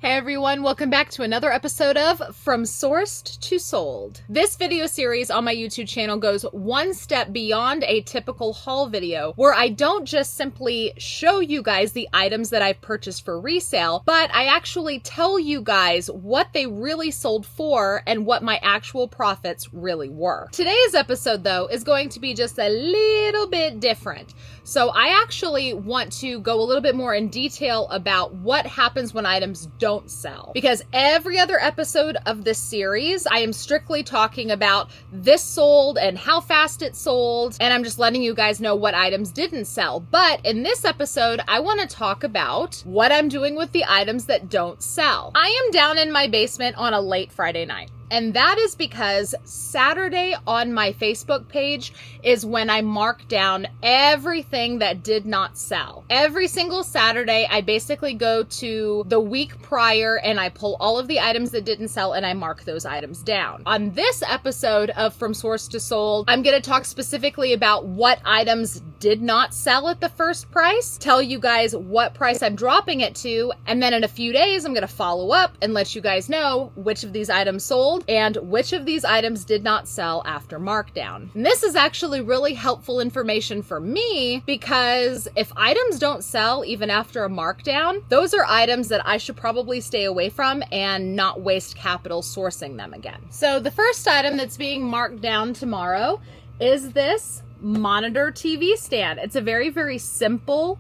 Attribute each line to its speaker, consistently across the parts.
Speaker 1: Hey everyone, welcome back to another episode of From Sourced to Sold. This video series on my YouTube channel goes one step beyond a typical haul video, where I don't just simply show you guys the items that I've purchased for resale, but I actually tell you guys what they really sold for and what my actual profits really were. Today's episode, though, is going to be just a little bit different. So I actually want to go a little bit more in detail about what happens when items don't sell. Because every other episode of this series, I am strictly talking about this sold and how fast it sold, and I'm just letting you guys know what items didn't sell. But in this episode, I want to talk about what I'm doing with the items that don't sell. I am down in my basement on a late Friday night. And that is because Saturday on my Facebook page is when I mark down everything that did not sell. Every single Saturday, I basically go to the week prior and I pull all of the items that didn't sell and I mark those items down. On this episode of From Source to Sold, I'm going to talk specifically about what items did not sell at the first price, tell you guys what price I'm dropping it to, and then in a few days, I'm going to follow up and let you guys know which of these items sold and which of these items did not sell after markdown. And this is actually really helpful information for me because if items don't sell even after a markdown, those are items that I should probably stay away from and not waste capital sourcing them again. So the first item that's being marked down tomorrow is this monitor TV stand. It's a very, very simple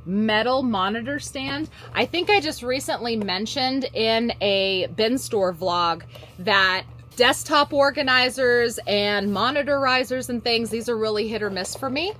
Speaker 1: metal monitor stand. I think I just recently mentioned in a bin store vlog that desktop organizers and monitorizers and things, these are really hit or miss for me.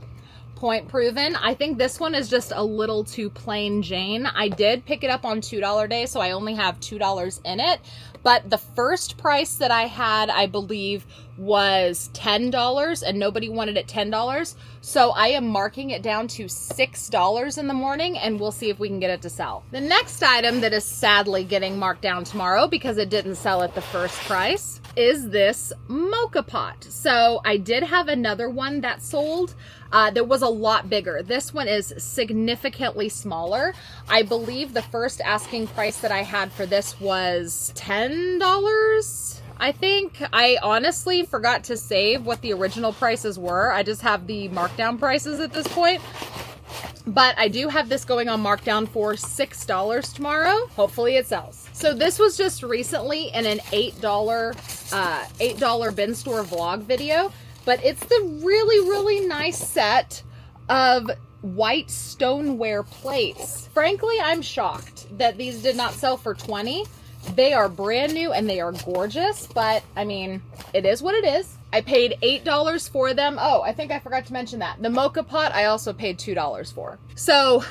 Speaker 1: Point proven. I think this one is just a little too plain Jane. I did pick it up on $2 day, so I only have $2 in it. But the first price that I had, I believe, was $10 and nobody wanted it $10. So I am marking it down to $6 in the morning and we'll see if we can get it to sell. The next item that is sadly getting marked down tomorrow because it didn't sell at the first price is this mocha pot. So I did have another one that sold that was a lot bigger. This one is significantly smaller. I believe the first asking price that I had for this was $10. I think I honestly forgot to save what the original prices were. I just have the markdown prices at this point. But I do have this going on markdown for $6 tomorrow. Hopefully it sells. So this was just recently in an $8 bin store vlog video. But it's the really, really nice set of white stoneware plates. Frankly, I'm shocked that these did not sell for $20. They are brand new and they are gorgeous, but I mean, it is what it is. I paid $8 for them. Oh, I think I forgot to mention that. The mocha pot, I also paid $2 for. So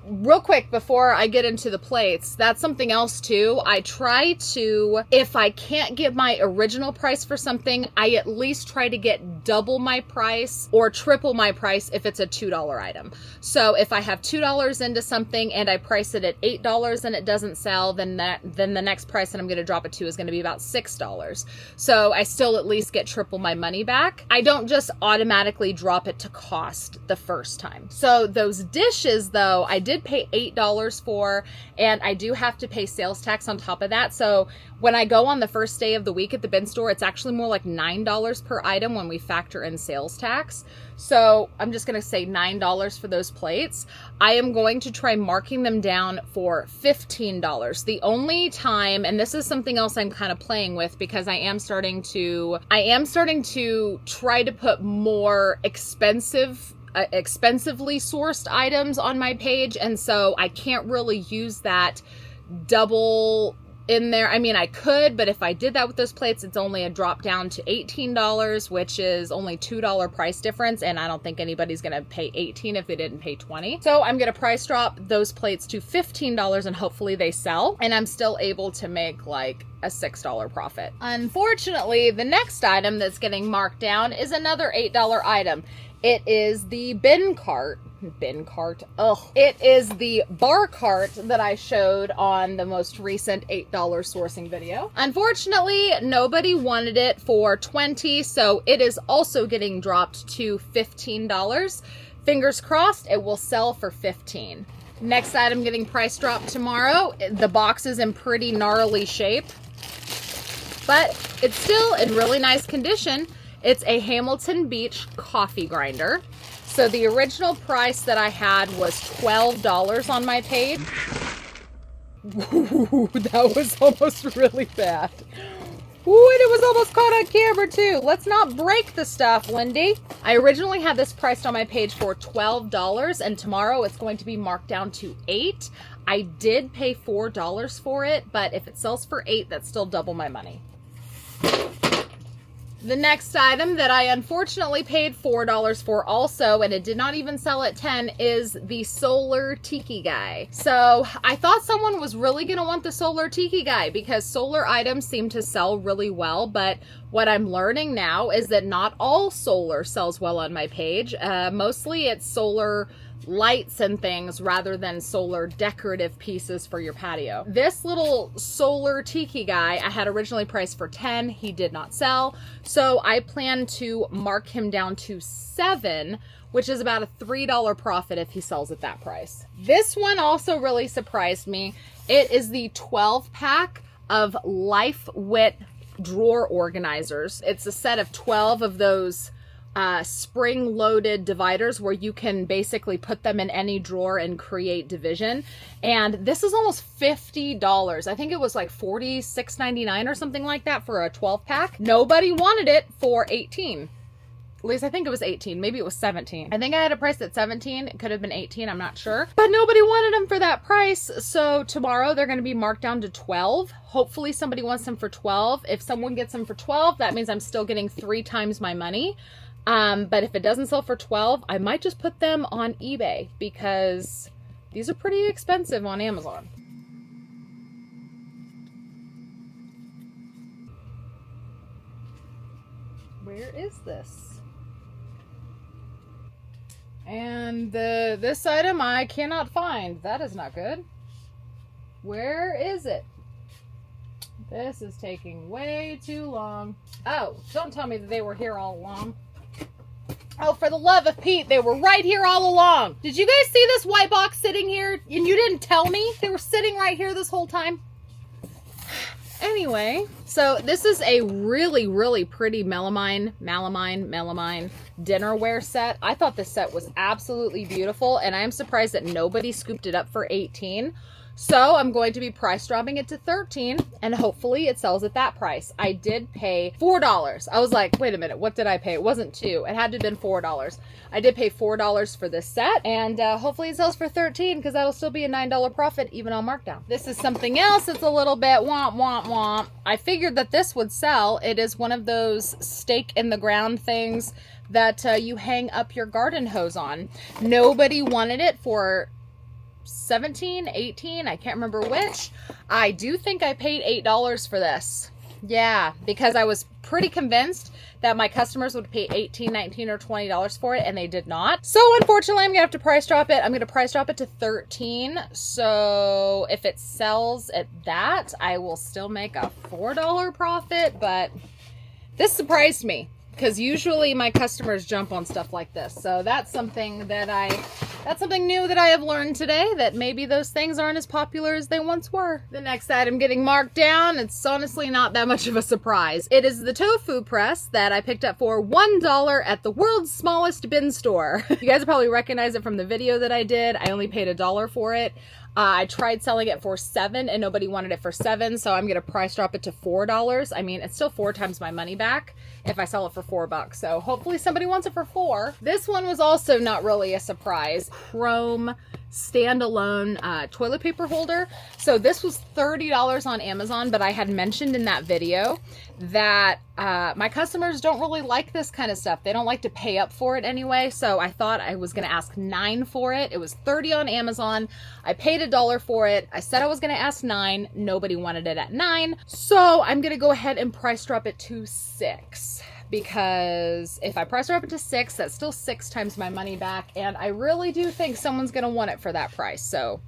Speaker 1: real quick before I get into the plates, that's something else too. I try to, if I can't get my original price for something, I at least try to get double my price or triple my price if it's a $2 item. So if I have $2 into something and I price it at $8 and it doesn't sell, then the next price that I'm going to drop it to is going to be about $6. So I still at least get triple my money back. I don't just automatically drop it to cost the first time. So those dishes though, I did pay $8 for, and I do have to pay sales tax on top of that. So when I go on the first day of the week at the bin store, it's actually more like $9 per item when we factor in sales tax. So I'm just going to say $9 for those plates. I am going to try marking them down for $15. The only time, and this is something else I'm kind of playing with because I am starting to try to put more expensively sourced items on my page. And so I can't really use that double in there. I mean, I could, but if I did that with those plates, it's only a drop down to $18, which is only $2 price difference. And I don't think anybody's going to pay $18 if they didn't pay $20. So I'm going to price drop those plates to $15 and hopefully they sell. And I'm still able to make like a $6 profit. Unfortunately, the next item that's getting marked down is another $8 item. It is the bin cart. It is the bar cart that I showed on the most recent $8 sourcing video. Unfortunately, nobody wanted it for $20, so it is also getting dropped to $15. Fingers crossed, it will sell for $15. Next item getting price dropped tomorrow. The box is in pretty gnarly shape, but it's still in really nice condition. It's a Hamilton Beach coffee grinder. So the original price that I had was $12 on my page. Ooh, that was almost really bad. Ooh, and it was almost caught on camera too. Let's not break the stuff, Lindy. I originally had this priced on my page for $12, and tomorrow it's going to be marked down to $8. I did pay $4 for it, but if it sells for $8, that's still double my money. The next item that I unfortunately paid $4 for also, and it did not even sell at $10, is the solar tiki guy. So I thought someone was really going to want the solar tiki guy because solar items seem to sell really well, but what I'm learning now is that not all solar sells well on my page. Mostly it's solar lights and things rather than solar decorative pieces for your patio. This little solar tiki guy I had originally priced for $10. He did not sell, so I plan to mark him down to $7, which is about a $3 profit if he sells at that price. This one also really surprised me. It is the 12-pack of Life Wit drawer organizers. It's a set of 12 of those spring-loaded dividers where you can basically put them in any drawer and create division. And this is almost $50. I think it was like $46.99 or something like that for a 12-pack. Nobody wanted it for $18. At least I think it was $18. Maybe it was $17. I think I had it priced at $17. It could have been $18. I'm not sure. But nobody wanted them for that price. So tomorrow they're going to be marked down to $12. Hopefully somebody wants them for $12. If someone gets them for $12, that means I'm still getting 3 times my money. But if it doesn't sell for $12, I might just put them on eBay because these are pretty expensive on Amazon. Where is this? And this item I cannot find. That is not good. Where is it? This is taking way too long. Oh, don't tell me that they were here all along. Oh, for the love of Pete, they were right here all along. Did you guys see this white box sitting here and you didn't tell me? They were sitting right here this whole time. Anyway, so this is a really, really pretty melamine dinnerware set. I thought this set was absolutely beautiful, and I am surprised that nobody scooped it up for $18. So I'm going to be price dropping it to $13, and hopefully it sells at that price. I did pay $4. I was like, wait a minute, what did I pay? It wasn't $2. It had to have been $4. I did pay $4 for this set, and hopefully it sells for $13 because that'll still be a $9 profit even on markdown. This is something else that's a little bit womp womp womp. I figured that this would sell. It is one of those stake in the ground things that you hang up your garden hose on. Nobody wanted it for 17, 18, I can't remember which. I do think I paid $8 for this. Yeah, because I was pretty convinced that my customers would pay $18, $19, or $20 for it, and they did not. So unfortunately, I'm gonna have to price drop it. I'm gonna price drop it to $13. So if it sells at that, I will still make a $4 profit, but this surprised me because usually my customers jump on stuff like this. So that's something that that's something new that I have learned today, that maybe those things aren't as popular as they once were. The next item getting marked down, it's honestly not that much of a surprise. It is the tofu press that I picked up for $1 at the world's smallest bin store. You guys probably recognize it from the video that I did. I only paid $1 for it. I tried selling it for $7 and nobody wanted it for $7, so I'm gonna price drop it to $4. I mean, it's still 4 times my money back if I sell it for $4, so hopefully somebody wants it for $4. This one was also not really a surprise. Chrome standalone toilet paper holder. So this was $30 on Amazon, but I had mentioned in that video that my customers don't really like this kind of stuff. They don't like to pay up for it anyway, so I thought I was gonna ask $9 for it. It was $30 on Amazon. I paid $1 for it. I said I was gonna ask $9. Nobody wanted it at $9. So I'm gonna go ahead and price drop it to $6. Because if I price drop it to $6, that's still 6 times my money back, and I really do think someone's gonna want it for that price. So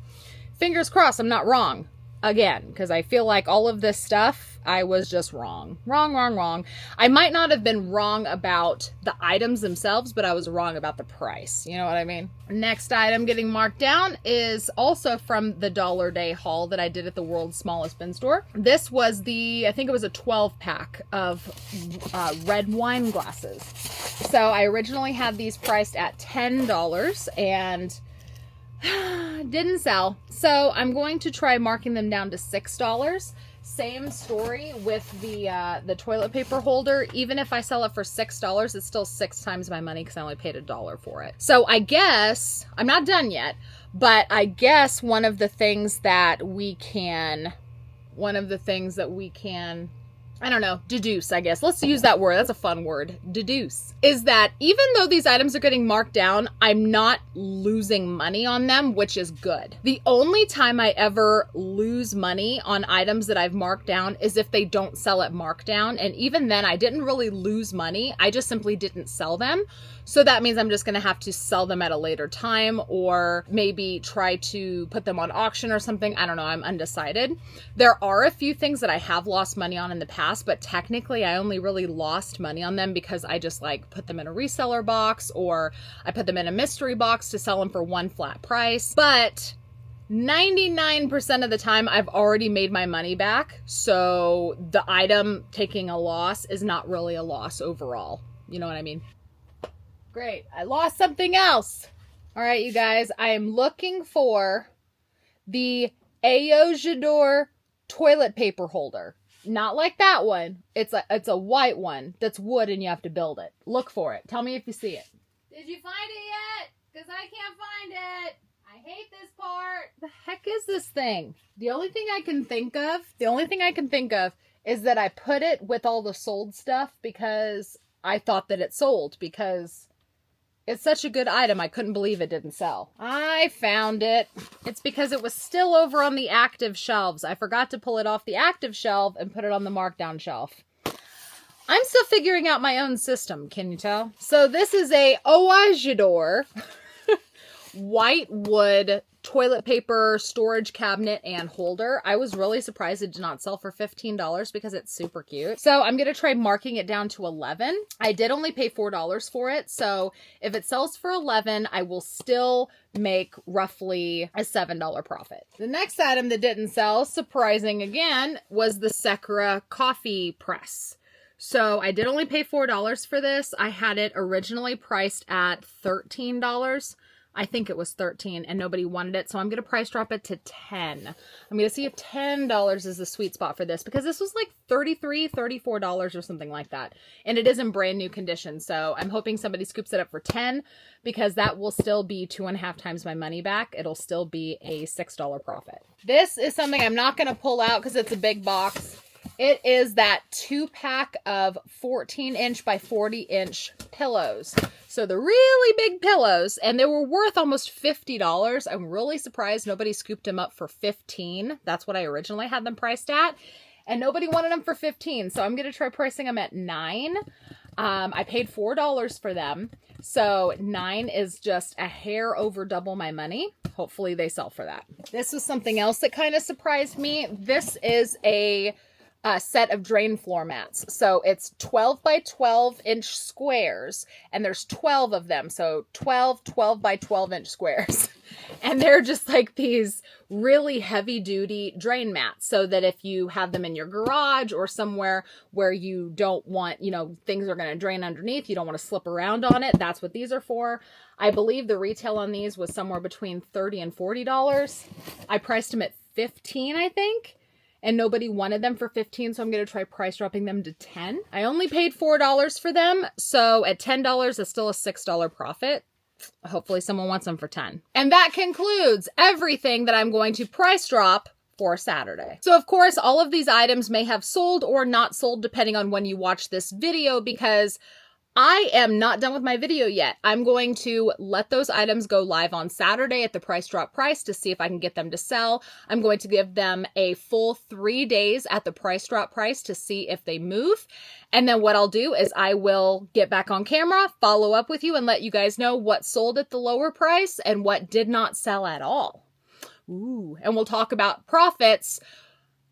Speaker 1: fingers crossed I'm not wrong. again, because I feel like all of this stuff, I was just wrong. Wrong. I might not have been wrong about the items themselves, but I was wrong about the price. You know what I mean? Next item getting marked down is also from the Dollar Day haul that I did at the world's smallest bin store. This was I think it was a 12 pack of red wine glasses. So I originally had these priced at $10 and didn't sell. So I'm going to try marking them down to $6. Same story with the toilet paper holder. Even if I sell it for $6, it's still 6 times my money because I only paid $1 for it. So I guess, I'm not done yet, but I guess one of the things that we can, I don't know, deduce, I guess. Let's use that word. That's a fun word. Deduce. Is that even though these items are getting marked down, I'm not losing money on them, which is good. The only time I ever lose money on items that I've marked down is if they don't sell at markdown. And even then, I didn't really lose money. I just simply didn't sell them. So that means I'm just going to have to sell them at a later time or maybe try to put them on auction or something. I don't know. I'm undecided. There are a few things that I have lost money on in the past, but technically I only really lost money on them because I just like put them in a reseller box or I put them in a mystery box to sell them for one flat price. But 99% of the time I've already made my money back. So the item taking a loss is not really a loss overall. You know what I mean? Great. I lost something else. All right, you guys. I am looking for the Ayojador toilet paper holder. Not like that one. It's a white one that's wood and you have to build it. Look for it. Tell me if you see it. Did you find it yet? Because I can't find it. I hate this part. The heck is this thing? The only thing I can think of is that I put it with all the sold stuff because I thought that it sold because it's such a good item. I couldn't believe it didn't sell. I found it. It's because it was still over on the active shelves. I forgot to pull it off the active shelf and put it on the markdown shelf. I'm still figuring out my own system. Can you tell? So this is a Ayojador white wood toilet paper storage cabinet and holder. I was really surprised it did not sell for $15 because it's super cute. So I'm going to try marking it down to $11. I did only pay $4 for it. So if it sells for $11, I will still make roughly a $7 profit. The next item that didn't sell, surprising again, was the Sakura coffee press. So I did only pay $4 for this. I had it originally priced at $13. I think it was $13 and nobody wanted it. So I'm going to price drop it to $10. I'm going to see if $10 is the sweet spot for this because this was like $33, $34 or something like that. And it is in brand new condition. So I'm hoping somebody scoops it up for $10 because that will still be 2.5 times my money back. It'll still be a $6 profit. This is something I'm not going to pull out because it's a big box. It is that 2-pack of 14-inch by 40-inch pillows. So the really big pillows, and they were worth almost $50. I'm really surprised nobody scooped them up for $15. That's what I originally had them priced at. And nobody wanted them for $15. So I'm going to try pricing them at $9. I paid $4 for them. So $9 is just a hair over double my money. Hopefully they sell for that. This was something else that kind of surprised me. This is a set of drain floor mats. So it's 12 by 12 inch squares and there's 12 of them. So 12 by 12 inch squares. And they're just like these really heavy duty drain mats so that if you have them in your garage or somewhere where you don't want, things are going to drain underneath, you don't want to slip around on it. That's what these are for. I believe the retail on these was somewhere between $30 and $40. I priced them at $15, I think. And nobody wanted them for $15, so I'm going to try price dropping them to $10. I only paid $4 for them, so at $10, it's still a $6 profit. Hopefully someone wants them for $10. And that concludes everything that I'm going to price drop for Saturday. So of course, all of these items may have sold or not sold depending on when you watch this video because I am not done with my video yet. I'm going to let those items go live on Saturday at the price drop price to see if I can get them to sell. I'm going to give them a full 3 days at the price drop price to see if they move. And then what I'll do is I will get back on camera, follow up with you and let you guys know what sold at the lower price and what did not sell at all. Ooh, and we'll talk about profits,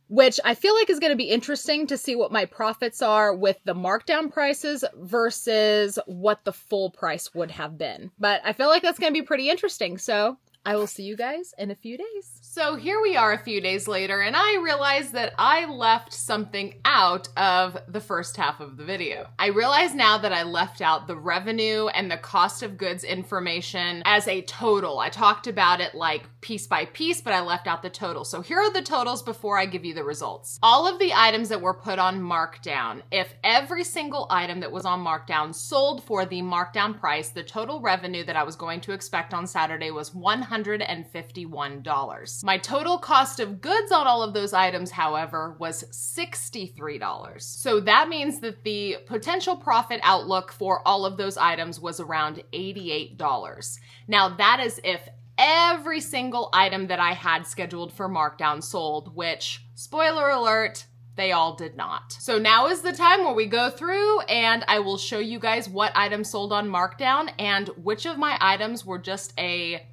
Speaker 1: which I feel like is going to be interesting to see what my profits are with the markdown prices versus what the full price would have been. But I feel like that's going to be pretty interesting. So I will see you guys in a few days. So here we are a few days later, and I realized that I left something out of the first half of the video. I realize now that I left out the revenue and the cost of goods information as a total. I talked about it like piece by piece, but I left out the total. So here are the totals before I give you the results. All of the items that were put on markdown, if every single item that was on markdown sold for the markdown price, the total revenue that I was going to expect on Saturday was $151. My total cost of goods on all of those items, however, was $63. So that means that the potential profit outlook for all of those items was around $88. Now that is if every single item that I had scheduled for markdown sold, which, spoiler alert, they all did not. So now is the time where we go through and I will show you guys what items sold on markdown and which of my items were just a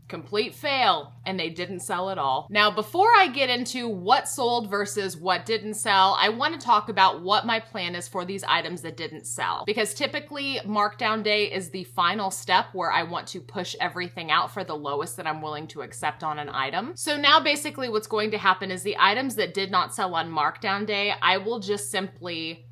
Speaker 1: complete fail and they didn't sell at all. Now, before I get into what sold versus what didn't sell, I want to talk about what my plan is for these items that didn't sell. Because typically markdown day is the final step where I want to push everything out for the lowest that I'm willing to accept on an item. So now basically what's going to happen is the items that did not sell on markdown day, I will just simply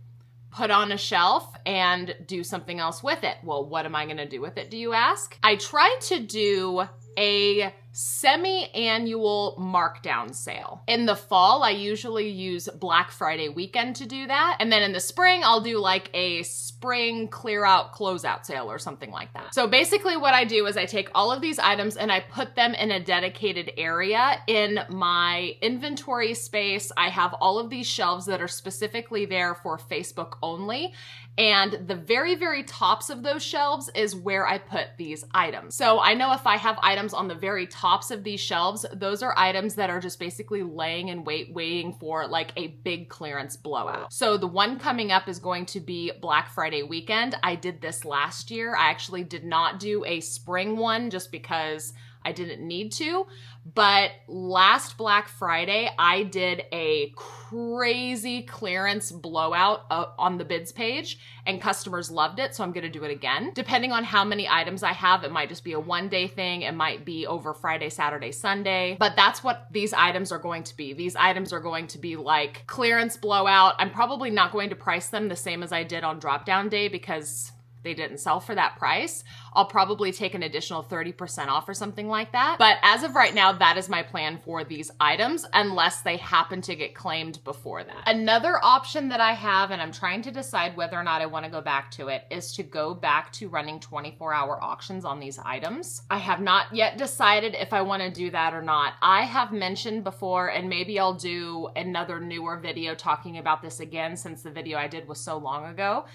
Speaker 1: put on a shelf and do something else with it. Well, what am I going to do with it, do you ask? I try to do a semi-annual markdown sale. In the fall, I usually use Black Friday weekend to do that. And then in the spring, I'll do like a spring clear out closeout sale or something like that. So basically what I do is I take all of these items and I put them in a dedicated area in my inventory space. I have all of these shelves that are specifically there for Facebook only. And the very, very tops of those shelves is where I put these items. So I know if I have items on the very tops of these shelves, those are items that are just basically laying in wait, waiting for like a big clearance blowout. So the one coming up is going to be Black Friday weekend. I did this last year. I actually did not do a spring one just because I didn't need to. But last Black Friday, I did a crazy clearance blowout on the bids page and customers loved it. So I'm going to do it again. Depending on how many items I have, it might just be a one-day thing. It might be over Friday, Saturday, Sunday. But that's what these items are going to be. These items are going to be like clearance blowout. I'm probably not going to price them the same as I did on drop down day because they didn't sell for that price. I'll probably take an additional 30% off or something like that. But as of right now, that is my plan for these items unless they happen to get claimed before that. Another option that I have, and I'm trying to decide whether or not I want to go back to it, is to go back to running 24-hour auctions on these items. I have not yet decided if I want to do that or not. I have mentioned before, and maybe I'll do another newer video talking about this again since the video I did was so long ago.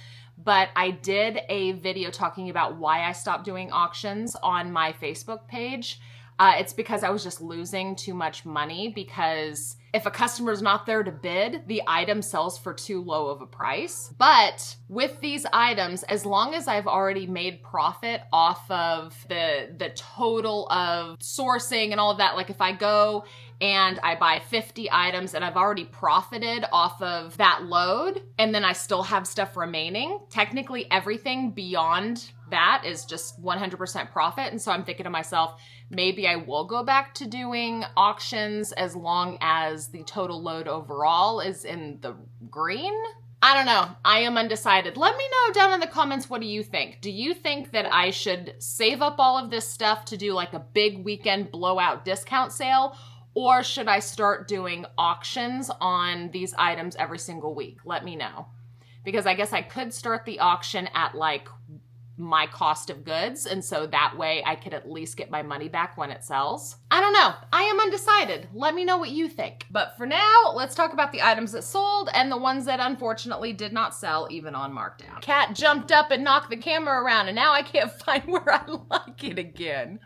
Speaker 1: But I did a video talking about why I stopped doing auctions on my Facebook page. It's because I was just losing too much money because if a customer's not there to bid, the item sells for too low of a price. But with these items, as long as I've already made profit off of the total of sourcing and all of that, like if I go and I buy 50 items and I've already profited off of that load and then I still have stuff remaining, technically everything beyond that is just 100% profit. And so I'm thinking to myself, maybe I will go back to doing auctions as long as the total load overall is in the green. I don't know. I am undecided. Let me know down in the comments, what do you think? Do you think that I should save up all of this stuff to do like a big weekend blowout discount sale? Or should I start doing auctions on these items every single week? Let me know. Because I guess I could start the auction at like my cost of goods. And so that way I could at least get my money back when it sells. I don't know. I am undecided. Let me know what you think. But for now, let's talk about the items that sold and the ones that unfortunately did not sell even on markdown. Cat jumped up and knocked the camera around and now I can't find where I like it again.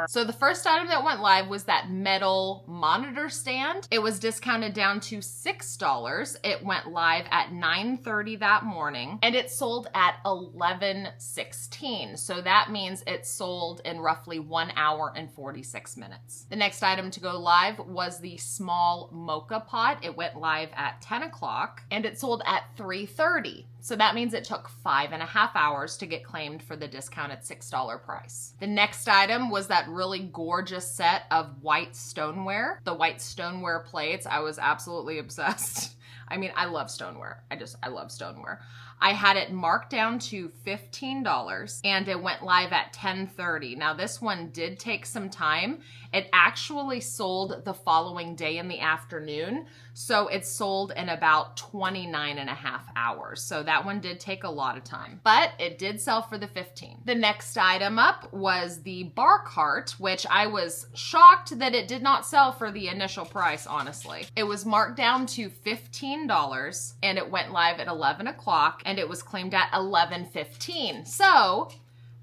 Speaker 1: So the first item that went live was that metal monitor stand. It was discounted down to $6. It went live at 9:30 that morning, and it sold at 11:16. So that means it sold in roughly 1 hour and 46 minutes. The next item to go live was the small mocha pot. It went live at 10 o'clock, and it sold at 3:30. So that means it took 5.5 hours to get claimed for the discounted $6 price. The next item was that really gorgeous set of white stoneware. The white stoneware plates, I was absolutely obsessed. I mean, I love stoneware. I love stoneware. I had it marked down to $15 and it went live at 10:30. Now this one did take some time. It actually sold the following day in the afternoon. So it sold in about 29.5 hours. So that one did take a lot of time, but it did sell for the 15. The next item up was the bar cart, which I was shocked that it did not sell for the initial price, honestly. It was marked down to $15 and it went live at 11 o'clock. And it was claimed at 11:15. So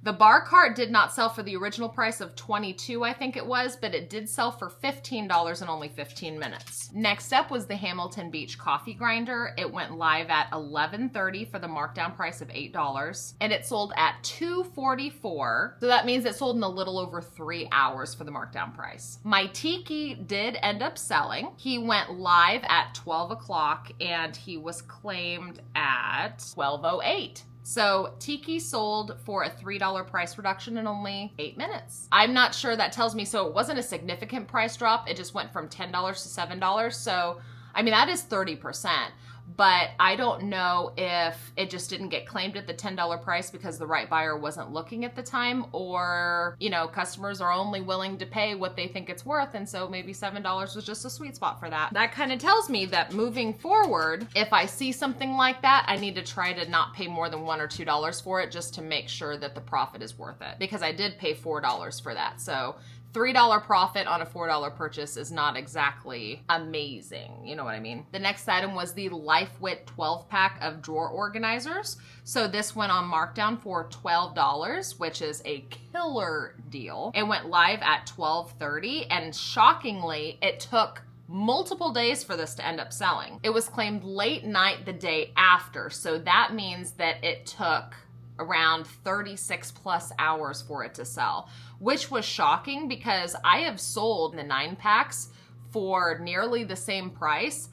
Speaker 1: the bar cart did not sell for the original price of $22, I think it was, but it did sell for $15 in only 15 minutes. Next up was the Hamilton Beach coffee grinder. It went live at 11:30 for the markdown price of $8, and it sold at 2:44. So that means it sold in a little over 3 hours for the markdown price. My Tiki did end up selling. He went live at 12 o'clock and he was claimed at 12:08. So Tiki sold for a $3 price reduction in only 8 minutes. I'm not sure that tells me, so it wasn't a significant price drop. It just went from $10 to $7. So, I mean, that is 30%. But I don't know if it just didn't get claimed at the $10 price because the right buyer wasn't looking at the time, or, you know, customers are only willing to pay what they think it's worth. And so maybe $7 was just a sweet spot for that. That kind of tells me that moving forward, if I see something like that, I need to try to not pay more than $1 or $2 for it just to make sure that the profit is worth it, because I did pay $4 for that. So $3 profit on a $4 purchase is not exactly amazing. You know what I mean? The next item was the LifeWit 12-pack of drawer organizers. So this went on markdown for $12, which is a killer deal. It went live at 12:30, and shockingly, it took multiple days for this to end up selling. It was claimed late night the day after. So that means that it took around 36 plus hours for it to sell, which was shocking because I have sold the 9-packs for nearly the same price.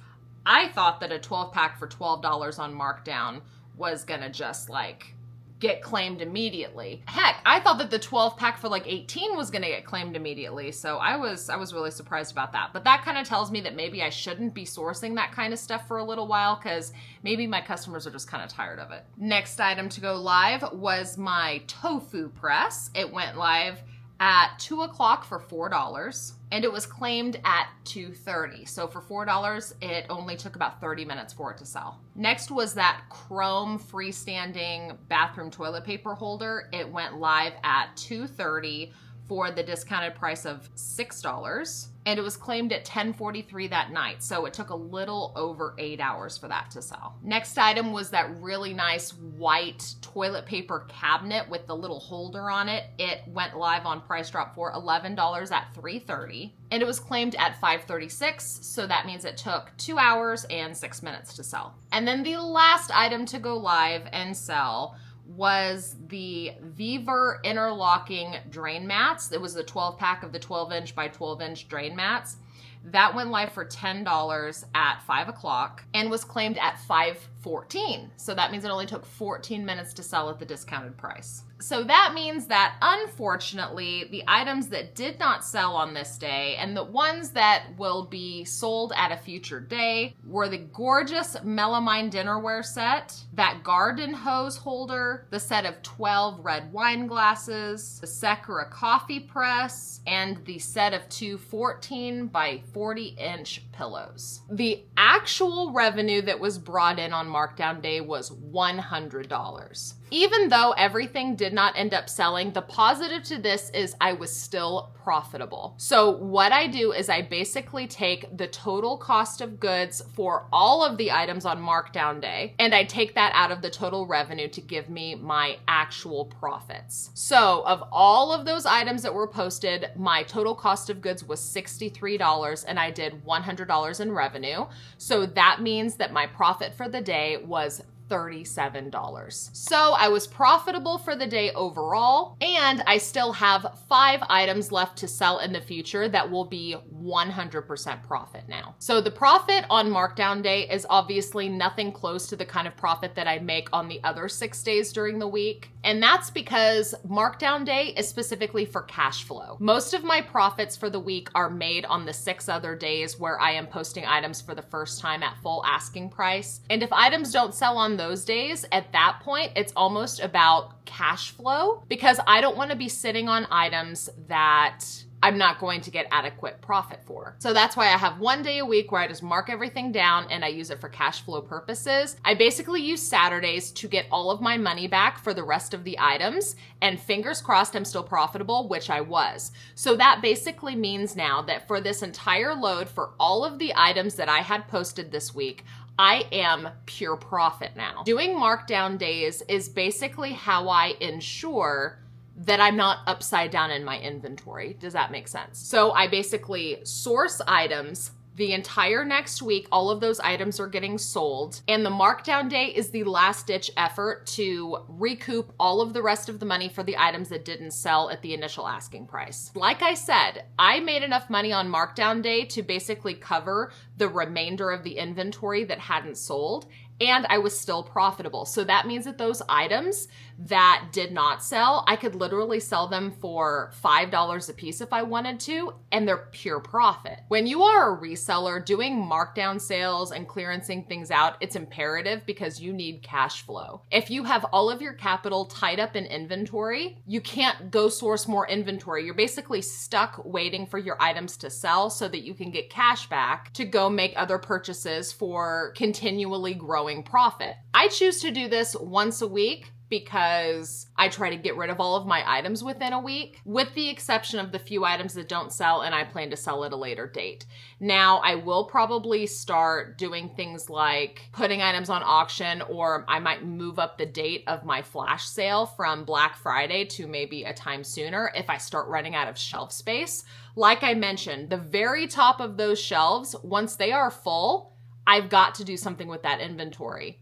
Speaker 1: I thought that a 12-pack for $12 on markdown was gonna just like get claimed immediately. Heck, I thought that the 12-pack for like 18 was gonna get claimed immediately. So I was really surprised about that. But that kind of tells me that maybe I shouldn't be sourcing that kind of stuff for a little while, because maybe my customers are just kind of tired of it. Next item to go live was my tofu press. It went live at 2 o'clock for $4, and it was claimed at 2:30. So for $4, it only took about 30 minutes for it to sell. Next was that chrome freestanding bathroom toilet paper holder. It went live at 2:30 for the discounted price of $6, and it was claimed at 10:43 that night. So it took a little over 8 hours for that to sell. Next item was that really nice white toilet paper cabinet with the little holder on it. It went live on price drop for $11 at 3:30, and it was claimed at 5:36. So that means it took 2 hours and 6 minutes to sell. And then the last item to go live and sell was the Viver interlocking drain mats. It was the 12-pack of the 12-inch by 12-inch drain mats. That went live for $10 at 5 o'clock and was claimed at 5:14. So that means it only took 14 minutes to sell at the discounted price. So that means that, unfortunately, the items that did not sell on this day and the ones that will be sold at a future day were the gorgeous melamine dinnerware set, that garden hose holder, the set of 12 red wine glasses, the Sakura coffee press, and the set of 2 14 by 40-inch pillows. The actual revenue that was brought in on markdown day was $100. Even though everything did not end up selling, the positive to this is I was still profitable. So what I do is I basically take the total cost of goods for all of the items on markdown day, and I take that out of the total revenue to give me my actual profits. So of all of those items that were posted, my total cost of goods was $63 and I did $100 in revenue. So that means that my profit for the day was $37. So I was profitable for the day overall, and I still have 5 items left to sell in the future that will be 100% profit now. So the profit on markdown day is obviously nothing close to the kind of profit that I make on the other 6 days during the week. And that's because markdown day is specifically for cash flow. Most of my profits for the week are made on the 6 other days where I am posting items for the first time at full asking price. And if items don't sell on those days, at that point, it's almost about cash flow, because I don't want to be sitting on items that I'm not going to get adequate profit for. So that's why I have 1 day a week where I just mark everything down and I use it for cash flow purposes. I basically use Saturdays to get all of my money back for the rest of the items, and fingers crossed I'm still profitable, which I was. So that basically means now that for this entire load, for all of the items that I had posted this week, I am pure profit now. Doing markdown days is basically how I ensure that I'm not upside down in my inventory. Does that make sense? So I basically source items the entire next week. All of those items are getting sold, and the markdown day is the last ditch effort to recoup all of the rest of the money for the items that didn't sell at the initial asking price. Like I said, I made enough money on markdown day to basically cover the remainder of the inventory that hadn't sold, and I was still profitable. So that means that those items that did not sell, I could literally sell them for $5 a piece if I wanted to, and they're pure profit. When you are a reseller, doing markdown sales and clearancing things out, it's imperative because you need cash flow. If you have all of your capital tied up in inventory, you can't go source more inventory. You're basically stuck waiting for your items to sell so that you can get cash back to go make other purchases for continually growing profit. I choose to do this once a week because I try to get rid of all of my items within a week, with the exception of the few items that don't sell and I plan to sell at a later date. Now, I will probably start doing things like putting items on auction, or I might move up the date of my flash sale from Black Friday to maybe a time sooner if I start running out of shelf space. Like I mentioned, the very top of those shelves, once they are full, I've got to do something with that inventory,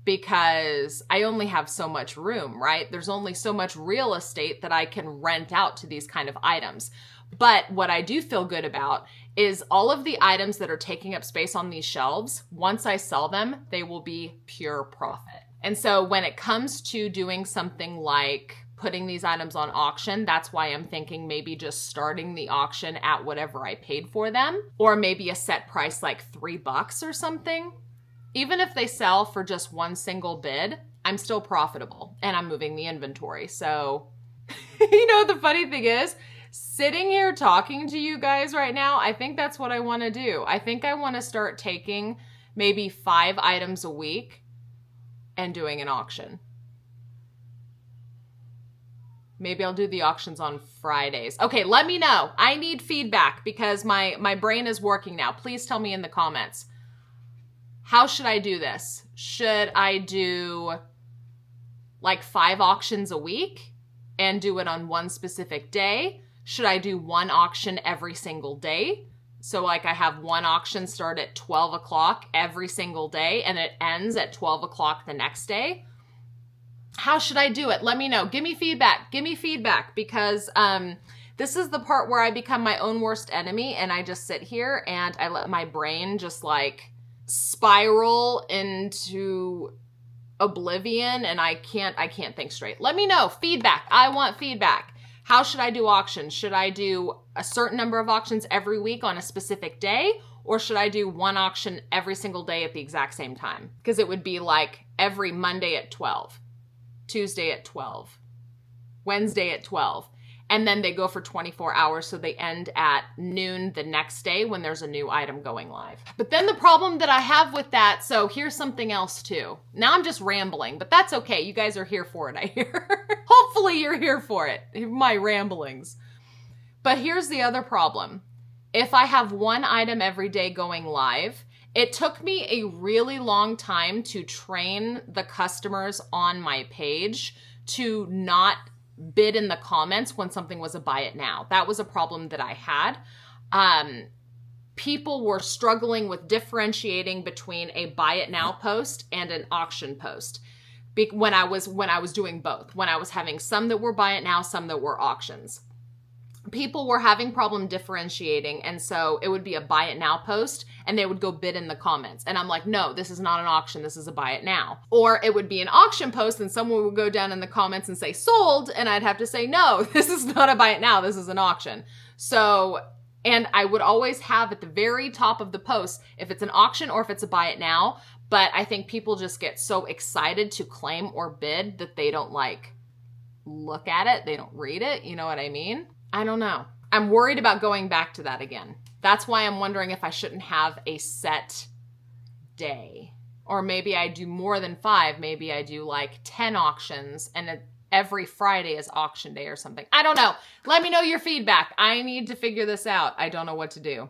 Speaker 1: because I only have so much room, right? There's only so much real estate that I can rent out to these kind of items. But what I do feel good about is all of the items that are taking up space on these shelves, once I sell them, they will be pure profit. And so when it comes to doing something like putting these items on auction, that's why I'm thinking maybe just starting the auction at whatever I paid for them, or maybe a set price like $3 or something. Even if they sell for just one single bid, I'm still profitable and I'm moving the inventory. So, the funny thing is, sitting here talking to you guys right now, I think that's what I want to do. I think I want to start taking maybe 5 items a week and doing an auction. Maybe I'll do the auctions on Fridays. Okay, let me know. I need feedback because my brain is working now. Please tell me in the comments. How should I do this? Should I do like 5 auctions a week and do it on one specific day? Should I do one auction every single day? So like I have one auction start at 12 o'clock every single day and it ends at 12 o'clock the next day? How should I do it? Let me know. Give me feedback. Give me feedback, because this is the part where I become my own worst enemy and I just sit here and I let my brain just like spiral into oblivion and I can't think straight. Let me know. Feedback. I want feedback. How should I do auctions? Should I do a certain number of auctions every week on a specific day? Or should I do one auction every single day at the exact same time? Because it would be like every Monday at 12. Tuesday at 12, Wednesday at 12. and then they go for 24 hours, so they end at noon the next day when there's a new item going live. But then the problem that I have with that, so here's something else too. Now I'm just rambling, but that's okay. You guys are here for it, I hear. Hopefully you're here for it, my ramblings. But here's the other problem. If I have one item every day going live, it took me a really long time to train the customers on my page to not bid in the comments when something was a buy it now. That was a problem that I had. People were struggling with differentiating between a buy it now post and an auction post when I was doing both, when I was having some that were buy it now, some that were auctions. People were having problem differentiating, and so it would be a buy it now post and they would go bid in the comments, and I'm like, no, this is not an auction, this is a buy it now. Or it would be an auction post and someone would go down in the comments and say sold, and I'd have to say, no, this is not a buy it now, this is an auction. So, and I would always have at the very top of the post if it's an auction or if it's a buy it now, but I think people just get so excited to claim or bid that they don't like look at it, they don't read it, you know what I mean? I don't know. I'm worried about going back to that again. That's why I'm wondering if I shouldn't have a set day. Or maybe I do more than 5. Maybe I do like 10 auctions and every Friday is auction day or something. I don't know. Let me know your feedback. I need to figure this out. I don't know what to do.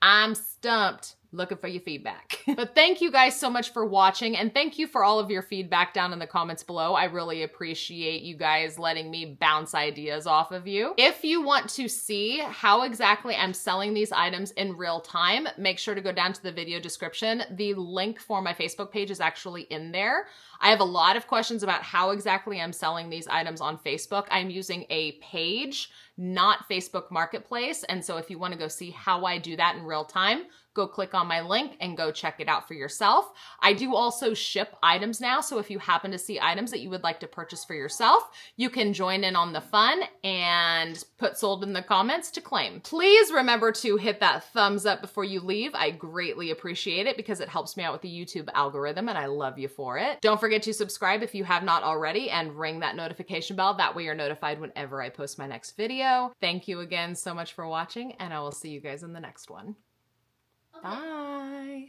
Speaker 1: I'm stumped. Looking for your feedback. But thank you guys so much for watching, and thank you for all of your feedback down in the comments below. I really appreciate you guys letting me bounce ideas off of you. If you want to see how exactly I'm selling these items in real time, make sure to go down to the video description. The link for my Facebook page is actually in there. I have a lot of questions about how exactly I'm selling these items on Facebook. I'm using a page, not Facebook Marketplace. And so if you want to go see how I do that in real time, go click on my link and go check it out for yourself. I do also ship items now, so if you happen to see items that you would like to purchase for yourself, you can join in on the fun and put sold in the comments to claim. Please remember to hit that thumbs up before you leave. I greatly appreciate it because it helps me out with the YouTube algorithm and I love you for it. Don't forget to subscribe if you have not already and ring that notification bell. That way you're notified whenever I post my next video. Thank you again so much for watching, and I will see you guys in the next one. Bye.